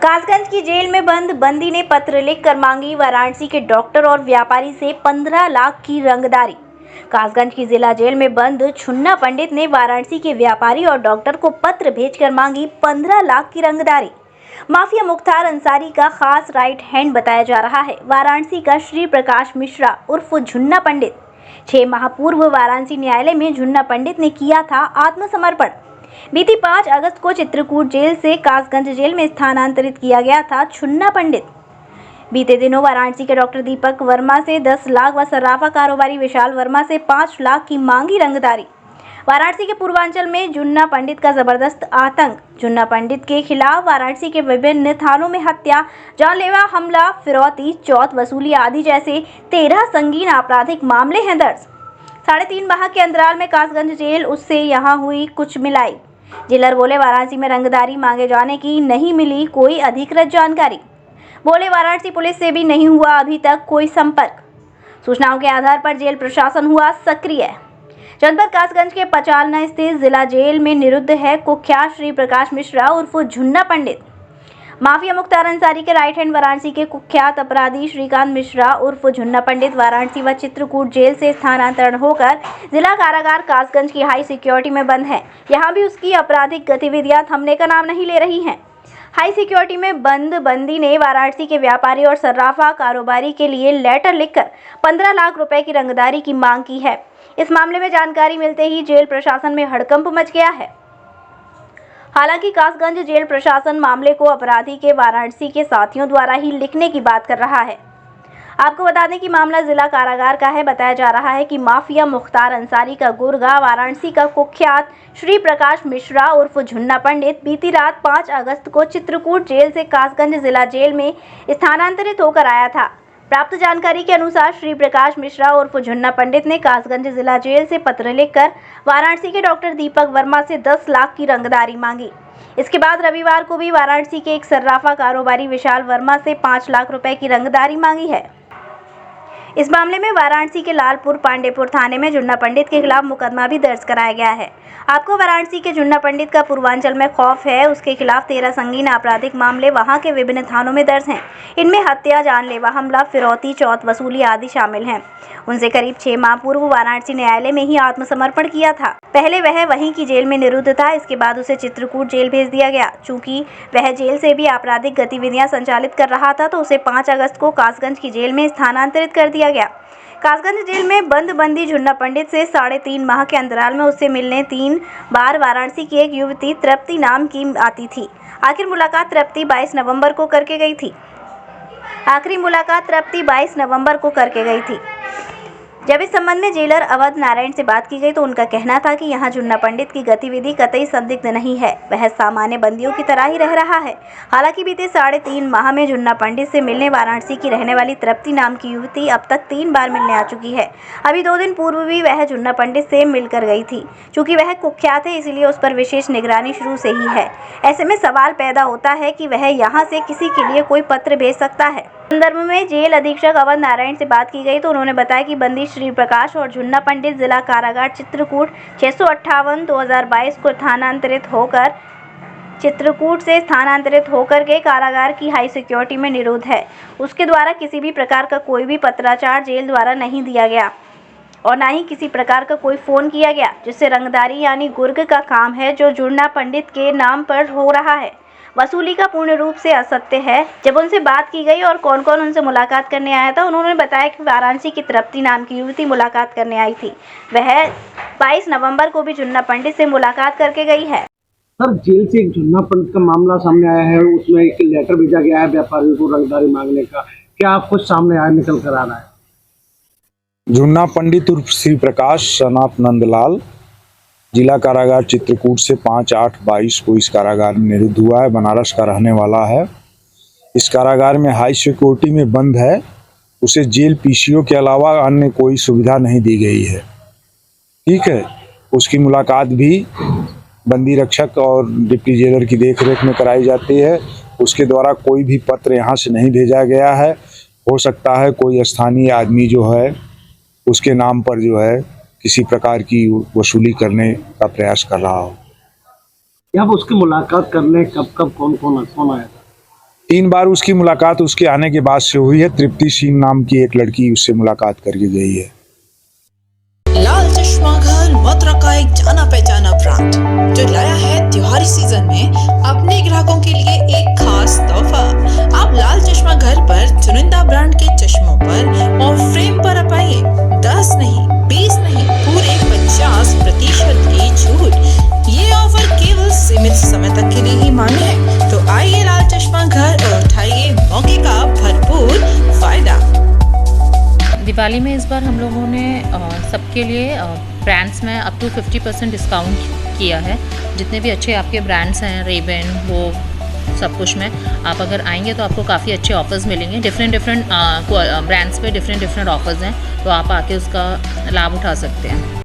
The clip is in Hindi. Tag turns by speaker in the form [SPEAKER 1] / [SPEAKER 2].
[SPEAKER 1] कासगंज की जेल में बंद बंदी ने पत्र लिखकर मांगी वाराणसी के डॉक्टर और व्यापारी से 15 लाख की रंगदारी। कासगंज की जिला जेल में बंद छुन्ना पंडित ने वाराणसी के व्यापारी और डॉक्टर को पत्र भेजकर मांगी 15 लाख की रंगदारी। माफिया मुख्तार अंसारी का खास राइट हैंड बताया जा रहा है। वाराणसी का श्री प्रकाश मिश्रा उर्फ झुन्ना पंडित 6 माह पूर्व वाराणसी न्यायालय में झुन्ना पंडित ने किया था आत्मसमर्पण। बीती 5 अगस्त को चित्रकूट जेल से कासगंज जेल में स्थानांतरित किया गया था छुन्ना पंडित। बीते दिनों वाराणसी के डॉक्टर दीपक वर्मा से 10 लाख व सर्राफा कारोबारी विशाल वर्मा से 5 लाख की मांगी रंगदारी। वाराणसी के पूर्वांचल में झुन्ना पंडित का जबरदस्त आतंक। झुन्ना पंडित के खिलाफ वाराणसी के विभिन्न थानों में हत्या, जानलेवा हमला, फिरौती, चौथ वसूली आदि जैसे 13 संगीन आपराधिक मामले हैं दर्ज। 3.5 माह के अंतराल में कासगंज जेल उससे यहाँ हुई कुछ मिलाई। जेलर बोले, वाराणसी में रंगदारी मांगे जाने की नहीं मिली कोई अधिकृत जानकारी। बोले, वाराणसी पुलिस से भी नहीं हुआ अभी तक कोई संपर्क। सूचनाओं के आधार पर जेल प्रशासन हुआ सक्रिय। जनपद कासगंज के पचालना स्थित जिला जेल में निरुद्ध है कुख्यात श्री प्रकाश मिश्रा उर्फ झुन्ना पंडित। माफिया मुख्तार अंसारी के राइट हैंड वाराणसी के कुख्यात अपराधी श्रीकांत मिश्रा उर्फ झुन्ना पंडित वाराणसी व चित्रकूट जेल से स्थानांतरण होकर जिला कारागार कासगंज की हाई सिक्योरिटी में बंद है। यहाँ भी उसकी आपराधिक गतिविधियां थमने का नाम नहीं ले रही हैं। हाई सिक्योरिटी में बंद बंदी ने वाराणसी के व्यापारी और सर्राफा कारोबारी के लिए लेटर लिखकर 15 लाख रुपए की रंगदारी की मांग की है। इस मामले में जानकारी मिलते ही जेल प्रशासन में हड़कंप मच गया है। हालांकि कासगंज जेल प्रशासन मामले को अपराधी के वाराणसी के साथियों द्वारा ही लिखने की बात कर रहा है। आपको बता दें कि मामला जिला कारागार का है। बताया जा रहा है कि माफिया मुख्तार अंसारी का गुर्गा वाराणसी का कुख्यात श्री प्रकाश मिश्रा उर्फ झुन्ना पंडित बीती रात 5 अगस्त को चित्रकूट जेल से कासगंज जिला जेल में स्थानांतरित होकर आया था। प्राप्त जानकारी के अनुसार श्री प्रकाश मिश्रा उर्फ झुन्ना पंडित ने कासगंज जिला जेल से पत्र लिखकर वाराणसी के डॉक्टर दीपक वर्मा से 10 लाख की रंगदारी मांगी। इसके बाद रविवार को भी वाराणसी के एक सर्राफा कारोबारी विशाल वर्मा से 5 लाख रुपए की रंगदारी मांगी है। इस मामले में वाराणसी के लालपुर पांडेपुर थाने में झुन्ना पंडित के खिलाफ मुकदमा भी दर्ज कराया गया है। आपको वाराणसी के झुन्ना पंडित का पूर्वांचल में खौफ है। उसके खिलाफ 13 संगीन आपराधिक मामले वहां के विभिन्न थानों में दर्ज हैं। इनमें हत्या, जानलेवा हमला, फिरौती, चौथ वसूली आदि शामिल हैं। उनसे करीब 6 माह पूर्व वाराणसी न्यायालय में ही आत्मसमर्पण किया था। पहले वह वहीं की जेल में निरुद्ध था। इसके बाद उसे चित्रकूट जेल भेज दिया गया। चूंकि वह जेल से भी आपराधिक गतिविधियां संचालित कर रहा था, तो उसे 5 अगस्त को कासगंज की जेल में स्थानांतरित कर दिया गया। कासगंज जेल में बंद बंदी झुन्ना पंडित से 3.5 माह के अंतराल में उससे मिलने 3 बार वाराणसी की एक युवती तृप्ति नाम की आती थी। आखिर मुलाकात तृप्ति 22 नवंबर को करके गई थी। जब इस संबंध में जेलर अवध नारायण से बात की गई तो उनका कहना था कि यहाँ झुन्ना पंडित की गतिविधि कतई संदिग्ध नहीं है। वह सामान्य बंदियों की तरह ही रह रहा है। हालांकि बीते 3.5 माह में झुन्ना पंडित से मिलने वाराणसी की रहने वाली तृप्ति नाम की युवती अब तक 3 बार मिलने आ चुकी है। अभी 2 दिन पूर्व भी वह झुन्ना पंडित से मिलकर गई थी। चूंकि वह कुख्यात है, इसलिए उस पर विशेष निगरानी शुरू से ही है। ऐसे में सवाल पैदा होता है कि वह यहाँ से किसी के लिए कोई पत्र भेज सकता है। संदर्भ में जेल अधीक्षक अवध नारायण से बात की गई तो उन्होंने बताया कि बंदी श्री प्रकाश और झुन्ना पंडित जिला कारागार चित्रकूट 658/2022 को चित्रकूट से स्थानांतरित होकर के कारागार की हाई सिक्योरिटी में निरुद्ध है। उसके द्वारा किसी भी प्रकार का कोई भी पत्राचार जेल द्वारा नहीं दिया गया और न ही किसी प्रकार का कोई फोन किया गया, जिससे रंगदारी यानी गुर्ग का काम है जो झुन्ना पंडित के नाम पर हो रहा है। वसूली का पूर्ण रूप से असत्य है। जब उनसे बात की गई और कौन कौन उनसे मुलाकात करने आया था, उन्होंने बताया कि वाराणसी की तृप्ति नाम की युवती मुलाकात करने आई थी। वह 22 नवंबर को भी झुन्ना पंडित से मुलाकात करके गई है।
[SPEAKER 2] सर, जेल से एक झुन्ना पंडित का मामला सामने आया है। उसमें एक लेटर भेजा गया है व्यापारियों को रंगदारी मांगने का। क्या आप कुछ सामने आया निकल कर आ रहा है?
[SPEAKER 3] झुन्ना पंडित उर्फ श्री प्रकाश सनात नंदलाल जिला कारागार चित्रकूट से 5/8/22 को इस कारागार में निरुद्ध हुआ है। बनारस का रहने वाला है। इस कारागार में हाई सिक्योरिटी में बंद है। उसे जेल पीसीओ के अलावा अन्य कोई सुविधा नहीं दी गई है। ठीक है, उसकी मुलाकात भी बंदी रक्षक और डिप्टी जेलर की देखरेख में कराई जाती है। उसके द्वारा कोई भी पत्र यहाँ से नहीं भेजा गया है। हो सकता है कोई स्थानीय आदमी जो है उसके नाम पर जो है किसी प्रकार की वसूली करने का प्रयास कर रहा हो।
[SPEAKER 2] यहाँ उसकी मुलाकात करने कब कौन आया था?
[SPEAKER 3] 3 बार उसकी मुलाकात उसके आने के बाद से हुई है। तृप्ति सिंह नाम की एक लड़की उससे मुलाकात करके गई है।
[SPEAKER 4] लाल चश्मा घर मथुरा का एक जाना पहचाना ब्रांड जो लाया है त्योहारी सीजन में अपने ग्राहकों के लिए एक खास तोहफा। आप लाल चश्मा घर पर चुनिंदा ब्रांड के चश्मों पर और फ्रेम पर पाइए 10 नहीं 20 नहीं पूरे 50% की छूट। ये ऑफर केवल सीमित समय तक के लिए ही मान्य है, तो आइए लाल चश्मा घर और उठाइए मौके का भरपूर फायदा।
[SPEAKER 5] दिवाली में इस बार हम लोगों ने सबके लिए ब्रांड्स में अप टू 50% डिस्काउंट किया है। जितने भी अच्छे आपके ब्रांड्स हैं, रेबन वो सब कुछ में आप अगर आएंगे तो आपको काफ़ी अच्छे ऑफर्स मिलेंगे। डिफरेंट ब्रांड्स पे डिफरेंट ऑफर्स हैं, तो आप आके उसका लाभ उठा सकते हैं।